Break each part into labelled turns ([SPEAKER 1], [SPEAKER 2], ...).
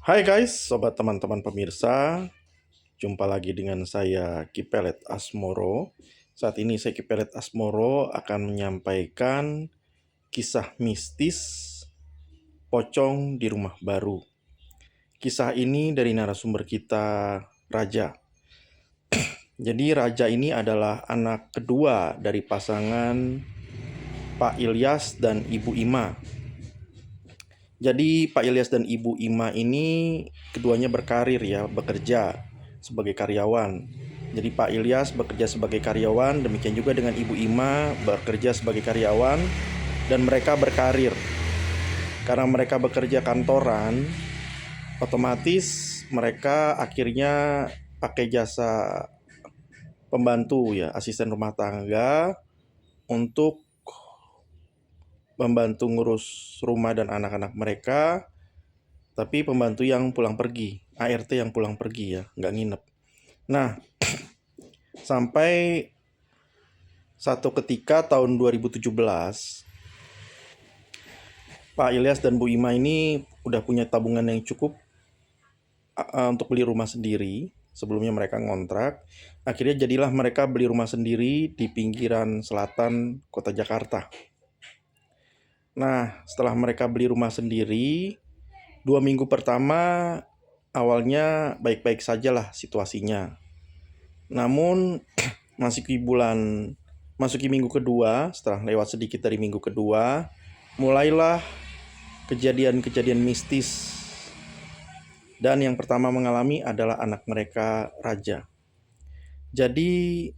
[SPEAKER 1] Hai guys, sobat teman-teman pemirsa. Jumpa lagi dengan saya Kipelet Asmoro. Saat ini saya Kipelet Asmoro akan menyampaikan kisah mistis pocong di rumah baru. Kisah ini dari narasumber kita, Raja. Jadi Raja ini adalah anak kedua dari pasangan Pak Ilyas dan Ibu Ima. Jadi Pak Ilyas dan Ibu Ima ini keduanya berkarir ya, bekerja sebagai karyawan. Jadi Pak Ilyas bekerja sebagai karyawan, demikian juga dengan Ibu Ima bekerja sebagai karyawan, dan mereka berkarir. Karena mereka bekerja kantoran, otomatis mereka akhirnya pakai jasa pembantu ya, asisten rumah tangga untuk membantu ngurus rumah dan anak-anak mereka. Tapi pembantu yang pulang pergi, ART yang pulang pergi ya, nggak nginep. Nah, sampai satu ketika tahun 2017, Pak Ilyas dan Bu Ima ini udah punya tabungan yang cukup untuk beli rumah sendiri. Sebelumnya mereka ngontrak. Akhirnya jadilah mereka beli rumah sendiri di pinggiran selatan kota Jakarta. Nah, setelah mereka beli rumah sendiri, 2 minggu pertama awalnya baik-baik saja lah situasinya. Namun masuki minggu kedua, setelah lewat sedikit dari minggu kedua, mulailah kejadian-kejadian mistis. Dan yang pertama mengalami adalah anak mereka, Raja. Jadi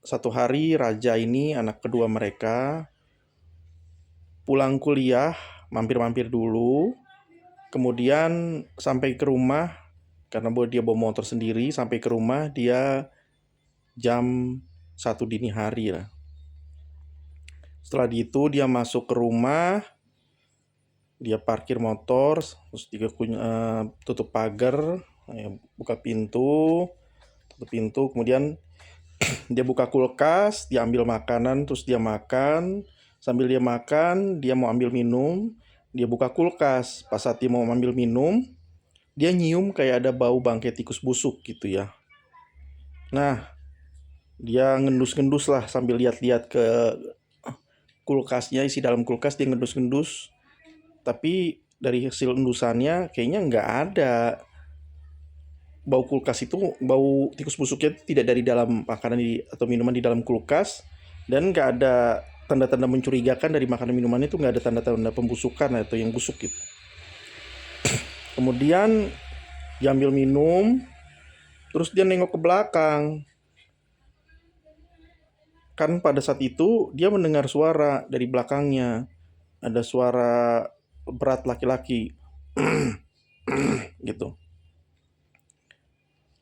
[SPEAKER 1] satu hari Raja ini, anak kedua mereka, pulang kuliah, mampir-mampir dulu. Kemudian sampai ke rumah, karena dia bawa motor sendiri, sampai ke rumah dia jam 1 dini hari lah. Setelah itu dia masuk ke rumah, dia parkir motor, terus dia tutup pagar, buka pintu, tutup pintu, kemudian dia buka kulkas, dia ambil makanan, terus dia makan. Sambil dia makan, dia mau ambil minum, dia buka kulkas. Pas saat dia mau ambil minum, dia nyium kayak ada bau bangkai tikus busuk gitu ya. Nah, dia ngendus-ngendus lah sambil lihat-lihat ke kulkasnya, isi dalam kulkas dia ngendus-ngendus. Tapi dari hasil endusannya kayaknya nggak ada bau kulkas itu, bau tikus busuknya tidak dari dalam makanan atau minuman di dalam kulkas, dan nggak ada tanda-tanda mencurigakan dari makanan minuman itu, nggak ada tanda-tanda pembusukan atau yang busuk gitu. Kemudian diambil minum, terus dia nengok ke belakang. Kan pada saat itu dia mendengar suara dari belakangnya, ada suara berat laki-laki gitu.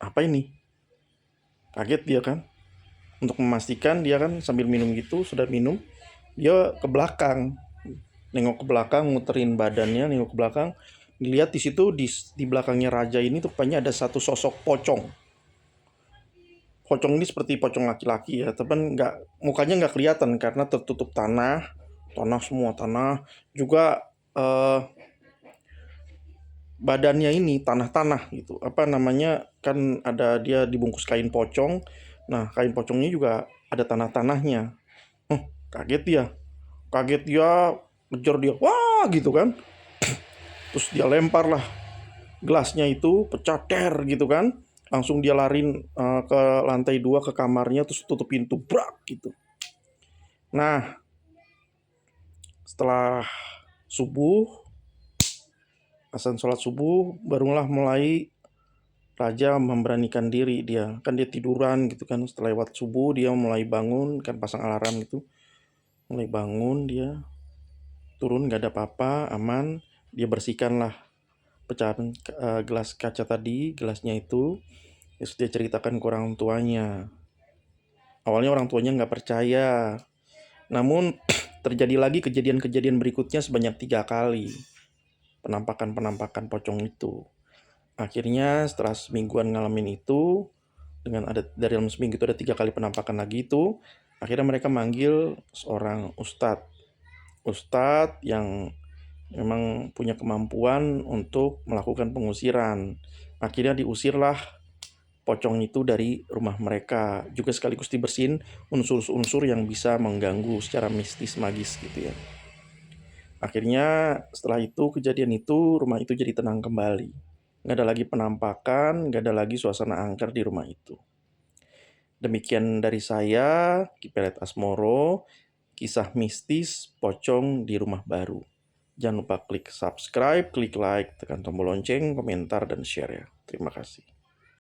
[SPEAKER 1] Apa ini? Kaget dia kan. Untuk memastikan dia kan sambil minum gitu, sudah minum, dia ke belakang, nengok ke belakang, muterin badannya, nengok ke belakang, dilihat di situ di belakangnya Raja ini rupanya ada satu sosok pocong. Pocong ini seperti pocong laki-laki ya, tapi mukanya nggak kelihatan karena tertutup tanah semua tanah. Juga badannya ini tanah-tanah gitu. Apa namanya, kan ada dia dibungkus kain pocong. Nah, kain pocongnya juga ada tanah-tanahnya. Kaget dia, ngejar dia, wah gitu kan. Terus dia lempar lah gelasnya itu, pecah der gitu kan. Langsung dia lari ke lantai 2 ke kamarnya, terus tutup pintu, brak gitu. Nah, setelah subuh, azan sholat subuh, barulah mulai Raja memberanikan diri. Dia kan dia tiduran gitu kan, setelah lewat subuh dia mulai bangun, kan pasang alarm gitu. Mulai bangun, dia turun, gak ada apa-apa, aman. Dia bersihkan lah pecahan gelas kaca tadi, gelasnya itu. Terus dia ceritakan ke orang tuanya. Awalnya orang tuanya nggak percaya. Namun terjadi lagi kejadian-kejadian berikutnya sebanyak 3 kali. Penampakan-penampakan pocong itu. Akhirnya setelah semingguan ngalamin itu, dengan ada dari dalam seminggu itu ada 3 kali penampakan lagi itu, akhirnya mereka manggil seorang ustadz yang memang punya kemampuan untuk melakukan pengusiran. Akhirnya diusirlah pocong itu dari rumah mereka, juga sekaligus dibersihin unsur-unsur yang bisa mengganggu secara mistis magis gitu ya. Akhirnya setelah itu kejadian itu rumah itu jadi tenang kembali. Nggak ada lagi penampakan, nggak ada lagi suasana angker di rumah itu. Demikian dari saya, Kipelet Asmoro, kisah mistis pocong di rumah baru. Jangan lupa klik subscribe, klik like, tekan tombol lonceng, komentar, dan share ya. Terima kasih.